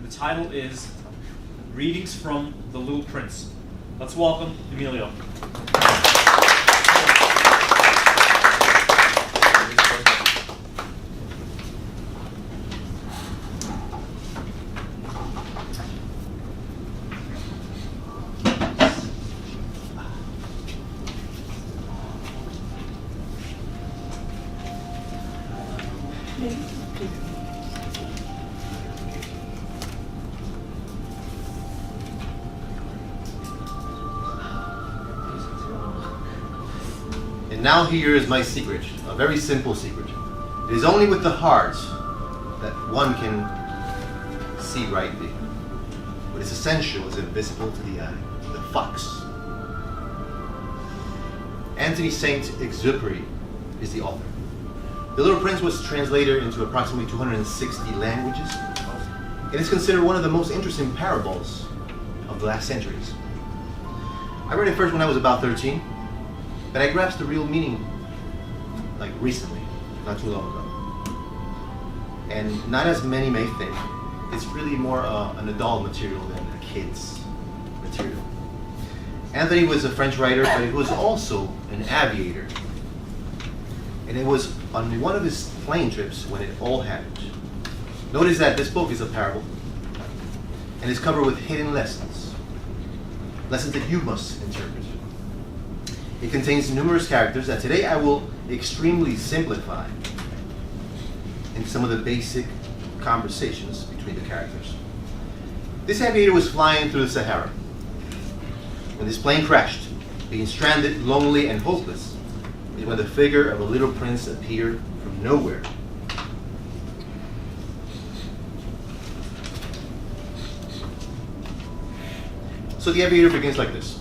The title is Readings from the Little Prince. Let's welcome Emilio. And now here is my secret, a very simple secret. It is only with the heart that one can see rightly. What is essential is invisible to the eye, the fox. Anthony Saint-Exupéry is the author. The Little Prince was translated into approximately 260 languages. It is considered one of the most interesting parables of the last centuries. I read it first when I was about 13, but I grasped the real meaning like recently, not too long ago. And not as many may think, it's really more an adult material than a kid's material. Anthony was a French writer, but he was also an aviator. And it was on one of his plane trips when it all happened. Notice that this book is a parable and is covered with hidden lessons. Lessons that you must interpret. It contains numerous characters that today I will extremely simplify into some of the basic conversations between the characters. This aviator was flying through the Sahara when this plane crashed. Being stranded, lonely, and hopeless is when the figure of a little prince appeared from nowhere. So the aviator begins like this.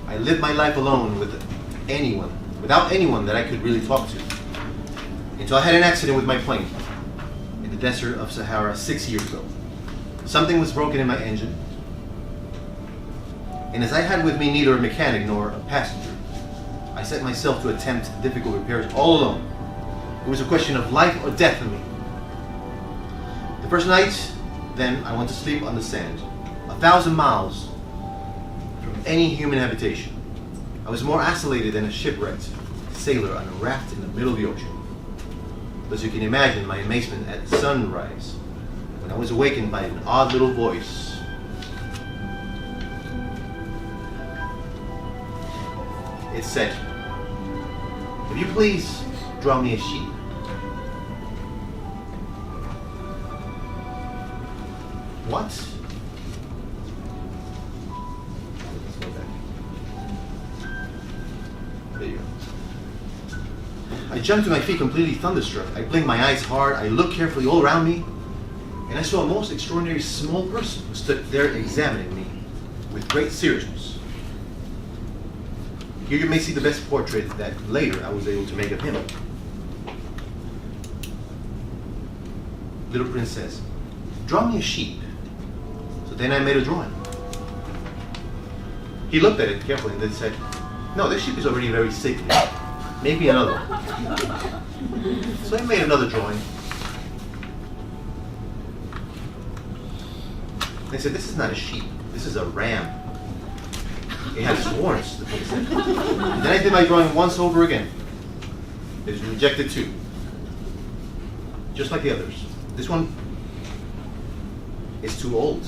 I lived my life alone without anyone that I could really talk to, until I had an accident with my plane in the desert of Sahara 6 years ago. Something was broken in my engine, and as I had with me neither a mechanic nor a passenger, I set myself to attempt difficult repairs all alone. It was a question of life or death for me. The first night, then, I went to sleep on the sand, 1,000 miles from any human habitation. I was more isolated than a shipwrecked sailor on a raft in the middle of the ocean. Thus you can imagine my amazement at sunrise when I was awakened by an odd little voice. It said, "If you please, draw me a sheep." What? Let's go back. There you go. I jumped to my feet completely thunderstruck. I blinked my eyes hard. I looked carefully all around me, and I saw a most extraordinary small person who stood there examining me with great seriousness. Here you may see the best portrait that later I was able to make of him. Little Prince says, "Draw me a sheep." So then I made a drawing. He looked at it carefully and then said, "No, this sheep is already very sickly. Maybe another one." So I made another drawing. I said, "This is not a sheep. This is a ram. It has horns," the prince said. Then I did my drawing once over again. It was rejected too. Just like the others. This one is too old,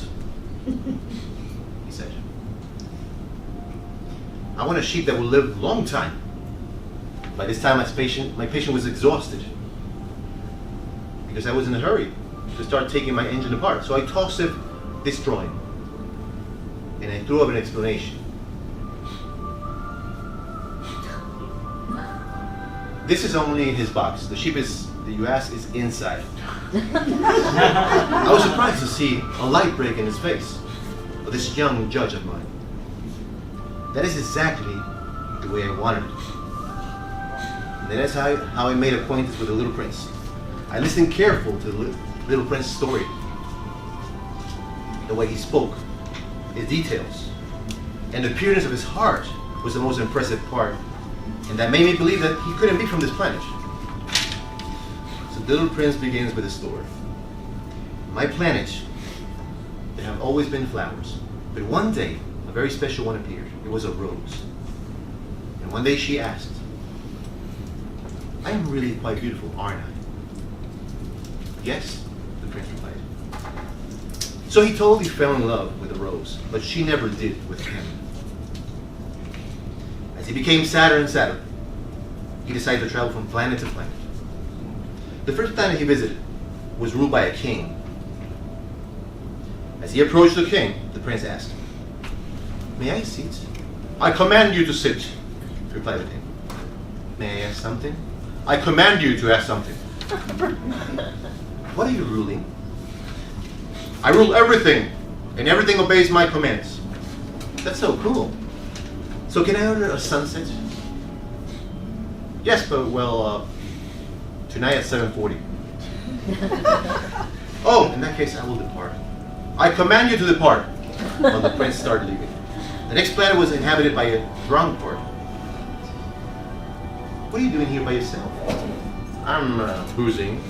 he said. "I want a sheep that will live a long time." By this time, my patient was exhausted because I was in a hurry to start taking my engine apart. So I tossed him this drawing and I threw up an explanation. "This is only his box. The sheep that you ask is inside." I was surprised to see a light break in his face of this young judge of mine. That is exactly the way I wanted it. And that's how I made acquaintance with the Little Prince. I listened careful to the Little Prince's story, the way he spoke, his details, and the pureness of his heart was the most impressive part, and that made me believe that he couldn't be from this planet. So the Little Prince begins with a story. My planet, there have always been flowers. But one day, a very special one appeared. It was a rose. And one day she asked, I am really quite beautiful, aren't I? Yes, the prince replied. So he totally fell in love with the rose, but she never did with him. As he became sadder and sadder, he decided to travel from planet to planet. The first planet he visited was ruled by a king. As he approached the king, the prince asked, May I sit? I command you to sit, replied the king. May I ask something? I command you to ask something. What are you ruling? I rule everything, and everything obeys my commands. That's so cool. So can I order a sunset? Yes, but tonight at 7:40. Oh, in that case, I will depart. I command you to depart. Well, the prince started leaving. The next planet was inhabited by a drunk party. What are you doing here by yourself? I'm boozing.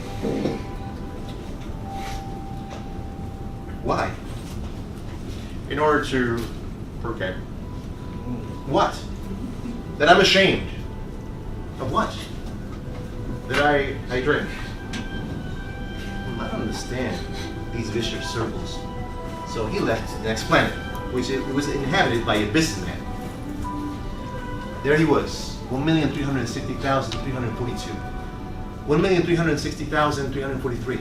Why? In order to forget. What? That I'm ashamed. Of what? That I drink. I don't understand these vicious circles. So he left the next planet, which it was inhabited by a businessman. There he was, 1,360,342. 1,360,343.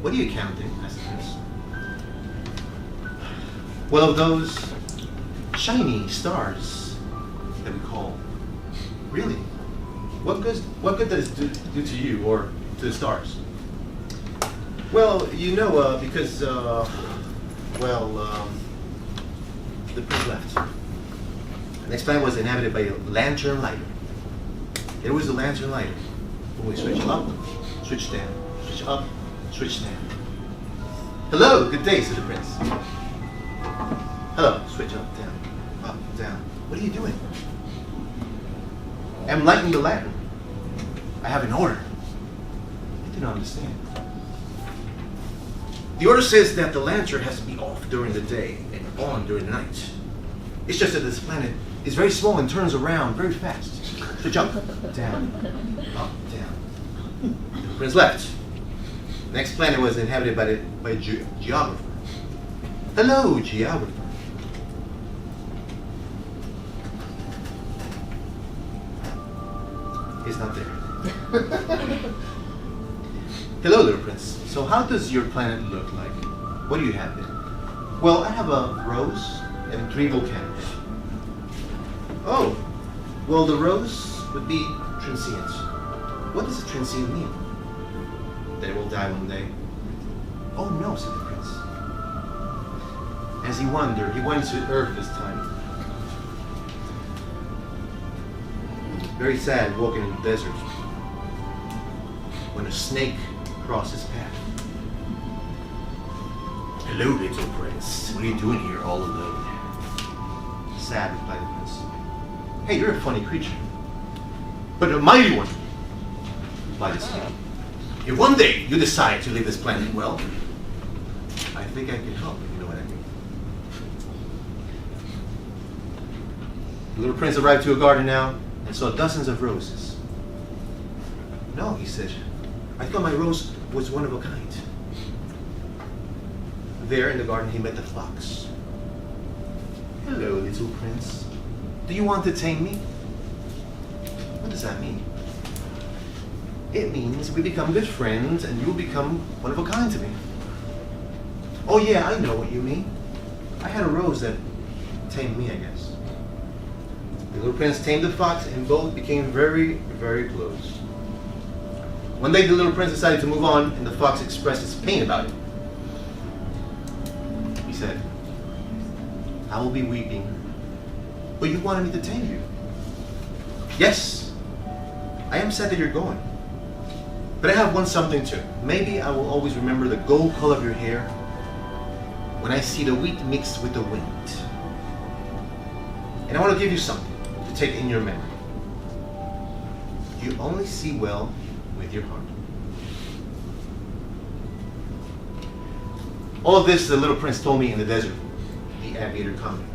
What are you counting? Asked the prince. Well, of those shiny stars that we call. Really? What good does it do to you or to the stars? Well, you know, because the prince left. The next planet was inhabited by a lantern lighter. There was a lantern lighter. When we switch up, switch down, switch up, switch down. Hello, good day, said the prince. Hello, switch up, down, up, down. What are you doing? I'm lighting the lantern. I have an order. I do not understand. The order says that the lantern has to be off during the day and on during the night. It's just that this planet is very small and turns around very fast. Switch up, down, up, down. The prince left. The next planet was inhabited by a geographer. Hello, geographer. He's not there. Hello, little prince. So how does your planet look like? What do you have there? Well, I have a rose and 3 volcanoes. Oh, well, the rose would be transient. What does a transient mean? That it will die one day? Oh no, said the prince. As he wandered, he went to Earth this time. Very sad, walking in the desert, when a snake crossed his path. Hello, little prince. What are you doing here all alone? Sad, replied the prince. Hey, you're a funny creature. But a mighty one, replied the snake. If one day you decide to leave this planet, well, I think I can help, if you know what I mean. The little prince arrived to a garden now and saw dozens of roses. No, he said, I thought my rose was one of a kind. There in the garden he met the fox. Hello, little prince. Do you want to tame me? What does that mean? It means we become good friends and you will become one of a kind to me. Oh yeah, I know what you mean. I had a rose that tamed me, I guess. The little prince tamed the fox and both became very, very close. One day the little prince decided to move on and the fox expressed his pain about it. He said, I will be weeping, but you wanted me to tame you. Yes, I am sad that you're going. But I have one something too. Maybe I will always remember the gold color of your hair when I see the wheat mixed with the wind. And I want to give you something to take in your memory. You only see well with your heart. All of this the little prince told me in the desert, the aviator commented.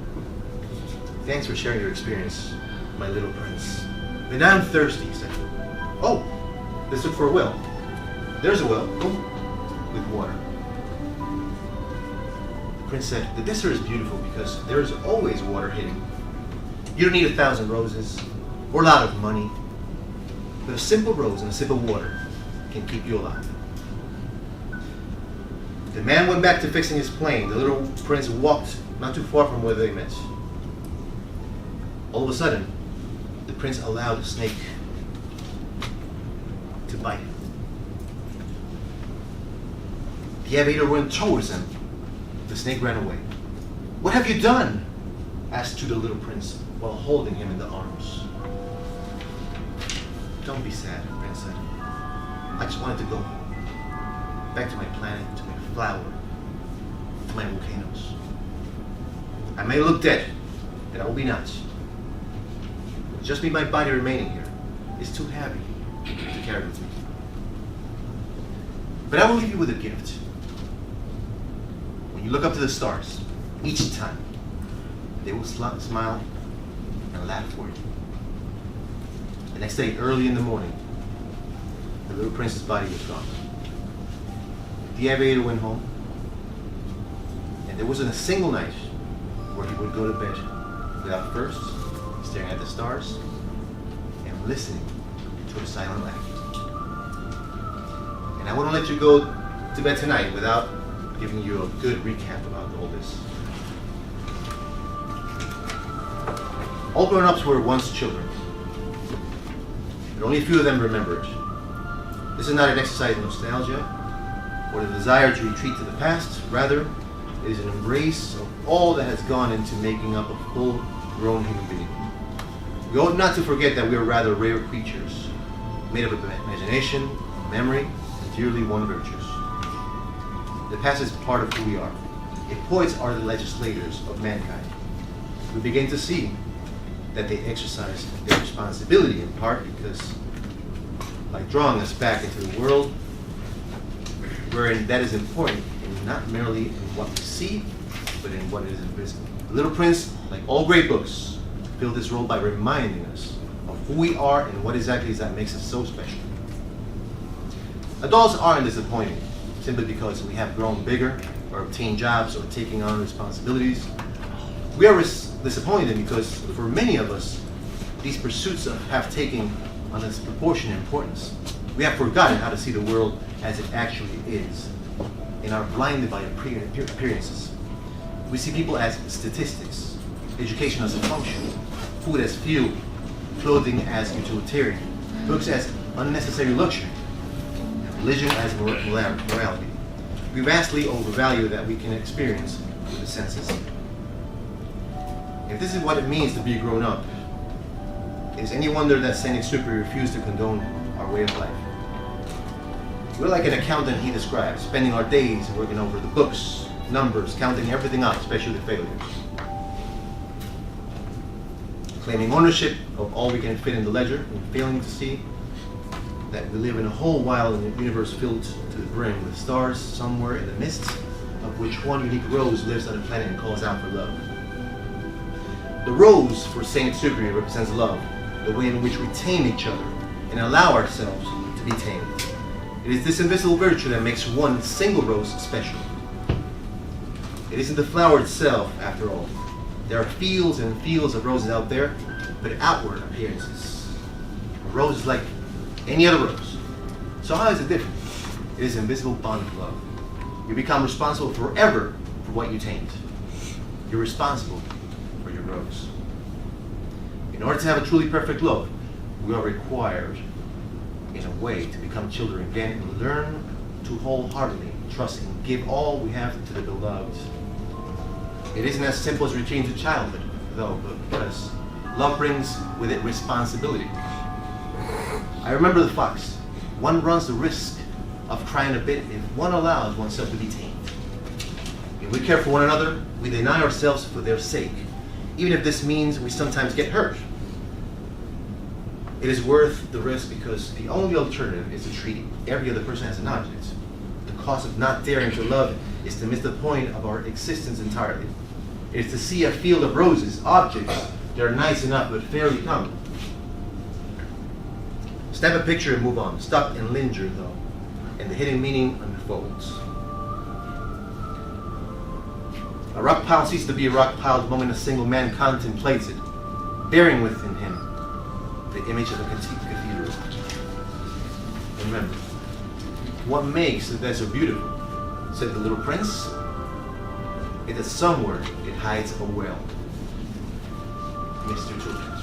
Thanks for sharing your experience, my little prince. But now I'm thirsty, he said. Oh, let's look for a well. There's a well, with water. The prince said, the desert is beautiful because there is always water hidden. You don't need 1,000 roses or a lot of money, but a simple rose and a sip of water can keep you alive. The man went back to fixing his plane. The little prince walked not too far from where they met. All of a sudden, the prince allowed the snake to bite him. The aviator went towards him. The snake ran away. What have you done? Asked the little prince while holding him in the arms. Don't be sad, the prince said. I just wanted to go home. Back to my planet, to my flower, to my volcanoes. I may look dead, but I will be not. Just me, my body remaining here is too heavy to carry with me. But I will leave you with a gift. When you look up to the stars, each time, they will smile and laugh for you. The next day, early in the morning, the little prince's body was gone. The aviator went home, and there wasn't a single night where he would go to bed without first staring at the stars and listening to a silent laugh. And I wouldn't let you go to bed tonight without giving you a good recap about all this. All grown-ups were once children, but only a few of them remember it. This is not an exercise in nostalgia or the desire to retreat to the past. Rather, it is an embrace of all that has gone into making up a full-grown human being. We ought not to forget that we are rather rare creatures, made up of imagination, memory, and dearly won virtues. The past is part of who we are. If poets are the legislators of mankind, we begin to see that they exercise their responsibility in part because by drawing us back into the world wherein that is important, and not merely in what we see, but in what is invisible. The Little Prince, like all great books, fill this role by reminding us of who we are and what exactly is that makes us so special. Adults aren't disappointing simply because we have grown bigger or obtained jobs or taking on responsibilities. We are disappointed because for many of us, these pursuits have taken on a disproportionate importance. We have forgotten how to see the world as it actually is and are blinded by appearances. We see people as statistics, education as a function, food as fuel, clothing as utilitarian, books as unnecessary luxury, and religion as morality. We vastly overvalue that we can experience with the senses. If this is what it means to be grown up, is any wonder that Saint-Exupéry refused to condone our way of life? We're like an accountant he describes, spending our days working over the books, numbers, counting everything up, especially the failures. Claiming ownership of all we can fit in the ledger and failing to see that we live in a whole wild universe filled to the brim with stars somewhere in the midst of which one unique rose lives on the planet and calls out for love. The rose for Saint-Exupéry represents love, the way in which we tame each other and allow ourselves to be tamed. It is this invisible virtue that makes one single rose special. It isn't the flower itself, after all. There are fields and fields of roses out there, but outward appearances. A rose is like any other rose. So how is it different? It is an invisible bond of love. You become responsible forever for what you tamed. You're responsible for your rose. In order to have a truly perfect love, we are required, in a way, to become children again and learn to wholeheartedly trust and give all we have to the beloved. It isn't as simple as returning to childhood, though, because love brings with it responsibility. I remember the fox. One runs the risk of crying a bit if one allows oneself to be tamed. If we care for one another, we deny ourselves for their sake, even if this means we sometimes get hurt. It is worth the risk because the only alternative is to treat every other person as an object, to cost of not daring to love is to miss the point of our existence entirely. It is to see a field of roses, objects that are nice enough but fairly common. Snap a picture and move on. Stop and linger, though, and the hidden meaning unfolds. A rock pile ceases to be a rock pile the moment a single man contemplates it, bearing within him the image of a cathedral. And remember, what makes the desert beautiful, said the little prince, is that somewhere it hides a well. Mr. Children.